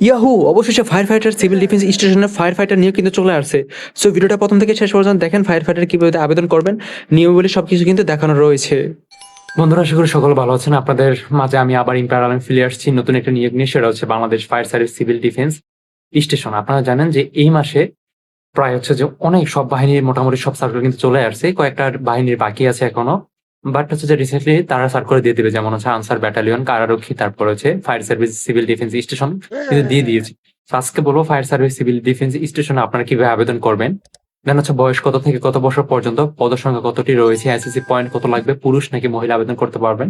Yahoo! অবশেষে fire fighter civil defence স্টেশনে fire fighter নিয়োগ কিন্তু চলে আসছে। সো ভিডিওটা প্রথম থেকে শেষ পর্যন্ত দেখেন ফায়ার ফাইটার কিভাবে আবেদন করবেন, নিয়মাবলী সবকিছু কিন্তু দেখানো রয়েছে। বন্ধুরা, আশা করি সকলে ভালো আছেন। আপনাদের মাঝে আমি আবার ইম্প্যারাল ফিরে আসছি নতুন একটা নিয়োগ নিয়ে, সেটা হচ্ছে Bangladesh fire service civil defence station. আপনারা জানেন যে এই মাসে প্রায় হচ্ছে যে অনেক সব বাহিনীর মোটামুটি সব সার্কুলার কিন্তু চলে আসছে, কয়েকটা বাহিনীর বাকি আছে এখনো। বাট হচ্ছে যে রিসেন্টলি তারা সার্কুলার দিয়ে দিবে, যেমন হচ্ছে আনসার ব্যাটালিয়ন, কারারক্ষী, তারপর হচ্ছে fire service civil defence station কিন্তু দিয়ে দিয়েছে। তো আজকে বলবো ফায়ার সার্ভিস সিভিল ডিফেন্স স্টেশনে আপনারা কিভাবে আবেদন করবেন, দেন হচ্ছে বয়স কত থেকে কত বছর পর্যন্ত, পদসংখ্যা কতটি রয়েছে, এসএসসি পয়েন্ট কত লাগবে, পুরুষ নাকি মহিলা আবেদন করতে পারবেন,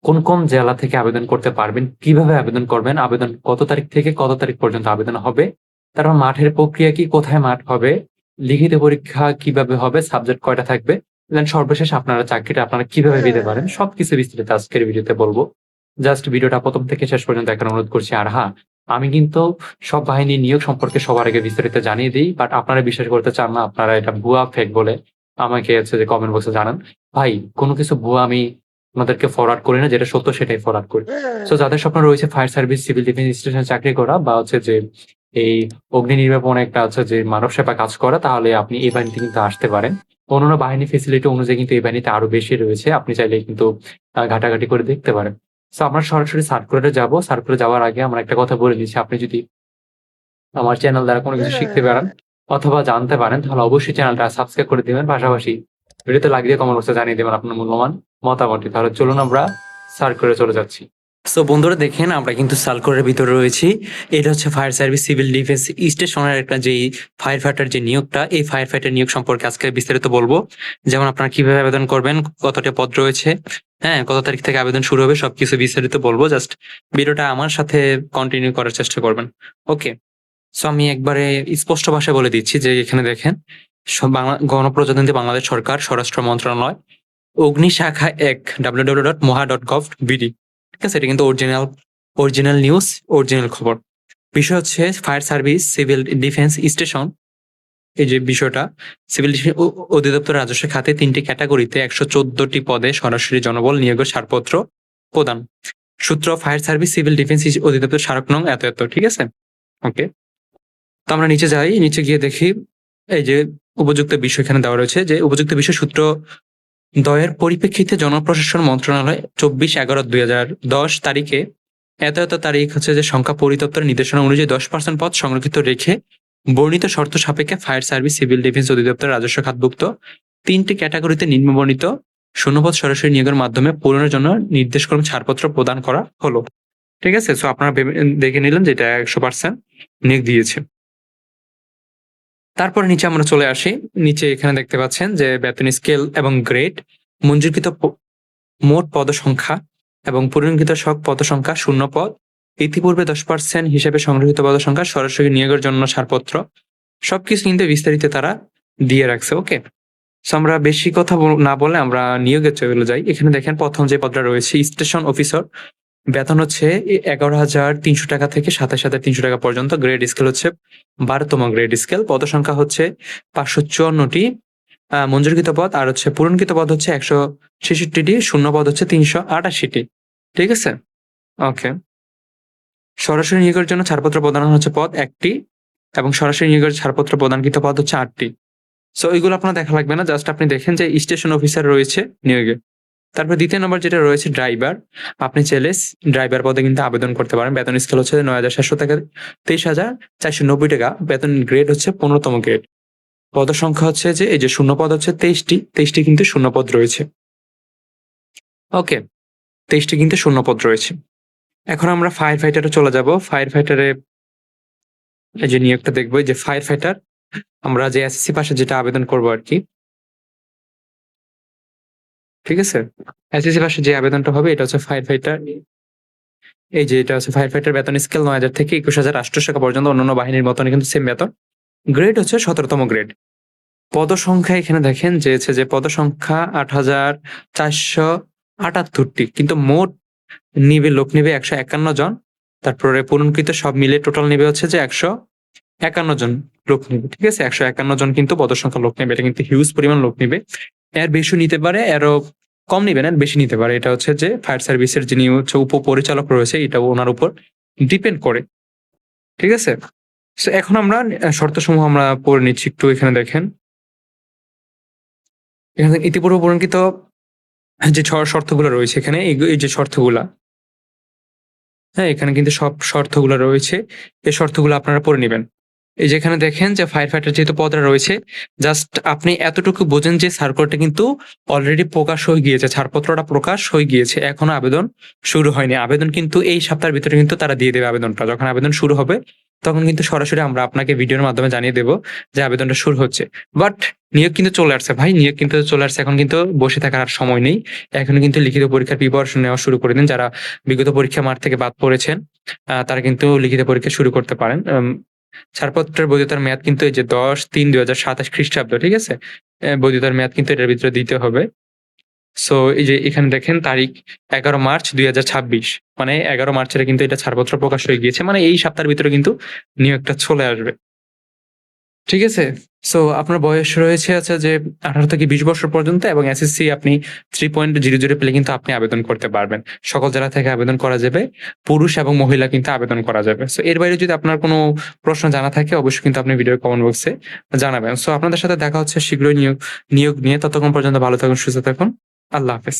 কোন কোন জেলা থেকে আবেদন করতে পারবেন, কিভাবে আবেদন করবেন, আবেদন কত তারিখ থেকে কত তারিখ পর্যন্ত আবেদন হবে, তারপর মাঠের প্রক্রিয়া কি, কোথায় মাঠ হবে, লিখিত পরীক্ষা কিভাবে হবে, সাবজেক্ট কয়টা থাকবে, দেন সর্বশেষ আপনারা চাকরিটা আপনারা কিভাবে পেতে পারেন, সবকিছু বিস্তারিত আজকের ভিডিওতে বলবো। জাস্ট ভিডিওটা প্রথম থেকে শেষ পর্যন্ত দেখার অনুরোধ করছি। আর হ্যাঁ, আমি কিন্তু সব বাহিনী নিয়োগ সম্পর্কে সবার আগে বিস্তারিত জানিয়ে দিই, বাট আপনারা বিশ্বাস করতে চান না, আপনারা এটা ভুয়া ফেক বলে আমাকে হচ্ছে যে কমেন্ট বক্সে জানান। ভাই, কোনো কিছু ভুয়া আমি আমাদেরকে ফরওয়ার্ড করি না, যেটা সত্য সেটাই ফরওয়ার্ড করি। সো যাদের স্বপ্ন রয়েছে ফায়ার সার্ভিস সিভিল ডিফেন্স স্টেশনে চাকরি করা, বা হচ্ছে যে এই অগ্নি নির্বাপন একটা হচ্ছে যে মানব সেবা কাজ করা, তাহলে আপনি এই বাহিনীতে কিন্তু আসতে পারেন। অন্যান্য বাহিনী ফেসিলিটি অনুযায়ী কিন্তু এই বাহিনীতে আরো বেশি রয়েছে, আপনি চাইলে কিন্তু ঘাটাঘাটি করে দেখতে পারেন। সো আমরা সরাসরি সার্কুলারে যাব। সার্কুলারে যাওয়ার আগে আমরা একটা কথা বলে দিচ্ছি, আপনি যদি আমার চ্যানেল দ্বারা কোনো কিছু শিখতে পারেন অথবা জানতে পারেন, তাহলে অবশ্যই চ্যানেলটা সাবস্ক্রাইব করে দিবেন, পাশাপাশি ভিডিওতে লাইক দিয়ে কমেন্ট বক্সে জানিয়ে দেবেন আপনার মূল্যবান মতামতটি। তাহলে চলুন আমরা সার্কুলারে চলে যাচ্ছি। সো বন্ধুরা, দেখেন আমরা কিন্তু সার্কুলারের ভিতরে রয়েছি। এটা হচ্ছে ফায়ার সার্ভিস সিভিল ডিফেন্স স্টেশনের একটা যে ফায়ার ফাইটার যে নিয়োগটা, এই ফায়ার ফাইটার নিয়োগ সম্পর্কে আজকে বিস্তারিত বলবো। যেমন আপনারা কিভাবে আবেদন করবেন, কতটা পদ রয়েছে, হ্যাঁ, কত তারিখ থেকে আবেদন শুরু হবে, সবকিছু বিস্তারিত বলবো। জাস্ট ভিডিওটা আমার সাথে কন্টিনিউ করার চেষ্টা করবেন। ওকে, সো আমি একবারে স্পষ্ট ভাষায় বলে দিচ্ছি যে এখানে দেখেন, গণপ্রজাতন্ত্রী বাংলাদেশ সরকার, স্বরাষ্ট্র মন্ত্রণালয়, অগ্নি শাখা 1, www.moha.gov.bd। ঠিক আছে, এটা কিন্তু অরিজিনাল নিউজ, অরিজিনাল খবর। বিষয় হচ্ছে fire service civil defence station. এই যে বিষয়টা, সিভিল অধিদপ্তর রাজস্ব খাতে 3টি ক্যাটাগরিতে 114টি পদে সরাসরি জনবল নিয়োগের ছাড়পত্র প্রদান। সূত্র ফায়ার সার্ভিস সিভিল ডিফেন্স অধিদপ্তর স্মারক নং এত এত। ঠিক আছে, ওকে। তো আমরা নিচে যাই, নিচে গিয়ে দেখি এই যে উপযুক্ত বিষয় এখানে দেওয়া রয়েছে, যে উপযুক্ত বিষয় সূত্র দয়ের পরিপ্রেক্ষিতে জনপ্রশাসন মন্ত্রণালয় 24/11/2010 তারিখে এত এত তারিখ হচ্ছে যে সংখ্যা পরিদপ্তরের নির্দেশনা অনুযায়ী 10% পদ সংরক্ষিত রেখে বর্ণিত শর্ত সাপেক্ষে ফায়ার সার্ভিস সিভিল ডিফেন্স অধিদপ্তর রাজস্ব খাতভুক্ত 3টি ক্যাটাগরিতে নিম্নবর্ণিত শূন্যপদ সরাসরি নিয়োগের মাধ্যমে পূরণের জন্য নির্দেশক্রম ছাড়পত্র প্রদান করা হলো। ঠিক আছে, সো আপনারা দেখে নিলেন যে এটা 100% নিয়োগ দিয়েছে। তারপরে নিচে আমরা চলে আসি। নিচে এখানে দেখতে পাচ্ছেন যে বেতন স্কেল এবং গ্রেড, মঞ্জুরকৃত মোট পদসংখ্যা এবং পূরণকৃত সব পদসংখ্যা, শূন্য পদ, ইতিপূর্বে 10% হিসেবে সংগৃহীত পদসংখ্যা, সরাসরি নিয়োগের জন্য ছাড়পত্র, সবকিছু কিন্তু বিস্তারিত তারা দিয়ে রাখছে। ওকে, সো আমরা বেশি কথা না বলে আমরা নিয়োগে চলে যাই। এখানে দেখেন প্রথম যে পদটা রয়েছে স্টেশন অফিসার, বেতন হচ্ছে 11,300 টাকা থেকে 27,300 টাকা পর্যন্ত। গ্রেড স্কেল হচ্ছে 12তম গ্রেড স্কেল। পদসংখ্যা হচ্ছে 554টি, মঞ্জুরকৃত পদ আর হচ্ছে পূরণকৃত পদ হচ্ছে 166টি, শূন্য পদ হচ্ছে 388টি। ঠিক আছে, ওকে। সরাসরি নিয়োগের জন্য ছাড়পত্র প্রদান হচ্ছে পদ 1টি এবং সরাসরি নিয়োগের ছাড়পত্র প্রদানকৃত পদ হচ্ছে 8টি। সো এগুলো আপনার দেখা লাগবে না, জাস্ট আপনি দেখেন যে স্টেশন অফিসার রয়েছে নিয়োগে। তারপর দ্বিতীয় নম্বর যেটা রয়েছে ড্রাইভার, আপনি চাইলে ড্রাইভার পদে কিন্তু আবেদন করতে পারেন। বেতন স্কেল হচ্ছে 9,700 টাকা 23,490 টাকা। বেতন গ্রেড হচ্ছে 15তম গ্রেড। পদ সংখ্যা হচ্ছে যে এই যে শূন্য পদ হচ্ছে 23টি কিন্তু শূন্য পদ রয়েছে। ওকে, 23টি কিন্তু শূন্য পদ রয়েছে। এখন আমরা ফায়ার ফাইটারে চলে যাব। ফায়ার ফাইটারে এই যে নিয়োগটা দেখবো, যে ফায়ার ফাইটার আমরা যে এসএসসি পাশে যেটা আবেদন করবো আর কি। ঠিক আছে, এসএসসি পাশে যে আবেদনটা হবে এটা হচ্ছে ফায়ার ফাইটার। এই যে এটা হচ্ছে ফায়ার ফাইটার, বেতন স্কেল 9,000 থেকে 21,800 টাকা পর্যন্ত। অন্যান্য বাহিনীর মতনই কিন্তু সেম বেতন। গ্রেড হচ্ছে 17তম গ্রেড। পদ সংখ্যা এখানে দেখেন যে হচ্ছে যে পদ সংখ্যা 8,478টি, কিন্তু মোট লোক নিবে 151 জন। তারপরে পূরণকৃত সব মিলে টোটাল নিবে হচ্ছে যে 151 জন লোক নিবে। ঠিক আছে, 151 জন কিন্তু পদ সংখ্যা লোক নেবে। এটা কিন্তু হিউজ পরিমাণ লোক নিবে। এর বেশি নিতে পারে, এরও কম নিবে না, বেশি নিতে পারে। এটা হচ্ছে যে ফায়ার সার্ভিসের যিনি হচ্ছে উপপরিচালক রয়েছে, এটা ওনার উপর ডিপেন্ড করে। ঠিক আছে? সো এখন আমরা শর্তসমূহ আমরা পড়ে নিচ্ছি একটু এখানে দেখেন। এখানে ইতিপূর্বে বর্ণিত যে শর্তগুলো রয়েছে এখানে এই যে শর্তগুলা, হ্যাঁ? এখানে কিন্তু সব শর্তগুলা রয়েছে। এই শর্তগুলো আপনারা পড়ে নিবেন। এই যে এখানে দেখেন যে ফায়ার ফাইটার যেহেতু পদটা রয়েছে, জাস্ট আপনি এতটুকু বোঝেন যে সার্কুলারটা কিন্তু অলরেডি প্রকাশ হয়ে গিয়েছে। ছাড়পত্রটা প্রকাশ হয়ে গিয়েছে। এখনো আবেদন শুরু হয়নি। আবেদন কিন্তু এই সপ্তাহের ভিতরে কিন্তু তারা দিয়ে দেবে আবেদনটা। যখন আবেদন শুরু হবে তখন কিন্তু সরাসরি আমরা আপনাকে ভিডিওর মাধ্যমে জানিয়ে দেব যে আবেদনটা শুরু হচ্ছে। বাট নিয়োগ কিন্তু চলে আসছে ভাই। নিয়োগ কিন্তু চলে আসছে। এখন কিন্তু বসে থাকার আর সময় নেই। এখন কিন্তু লিখিত পরীক্ষার প্রিপারেশন নেওয়া শুরু করে দিন। যারা বিগত পরীক্ষা মাঠ থেকে বাদ পড়েছেন তারা কিন্তু লিখিত পরীক্ষা শুরু করতে পারেন। ছাড়পত্রের বৈধতার মেয়াদ কিন্তু এই যে 10-3-2027 খ্রিস্টাব্দ, ঠিক আছে? বৈধতার মেয়াদ কিন্তু এটার ভিতরে দিতে হবে। সো এই যে এখানে দেখেন তারিখ 11 মার্চ 2026, মানে 11 মার্চের কিন্তু এটা ছাড়পত্র প্রকাশ হয়ে গিয়েছে। মানে এই সপ্তাহের ভিতরে কিন্তু নিয়োগটা চলে আসবে। ঠিক আছে? সো আপনার বয়স রয়েছে যে 18 থেকে 20 বছর পর্যন্ত এবং এসএসসি আপনি 3.00 পেলে কিন্তু আপনি আবেদন করতে পারবেন। সকল জেলা থেকে আবেদন করা যাবে। পুরুষ এবং মহিলা কিন্তু আবেদন করা যাবে। সো এর বাইরে যদি আপনার কোনো প্রশ্ন জানা থাকে অবশ্যই কিন্তু আপনি ভিডিওর কমেন্ট বক্সে জানাবেন। সো আপনাদের সাথে দেখা হচ্ছে শীঘ্রই নিয়োগ নিয়ে। ততক্ষণ পর্যন্ত ভালো থাকুন, সুস্থ থাকুন। আল্লাহ হাফেজ।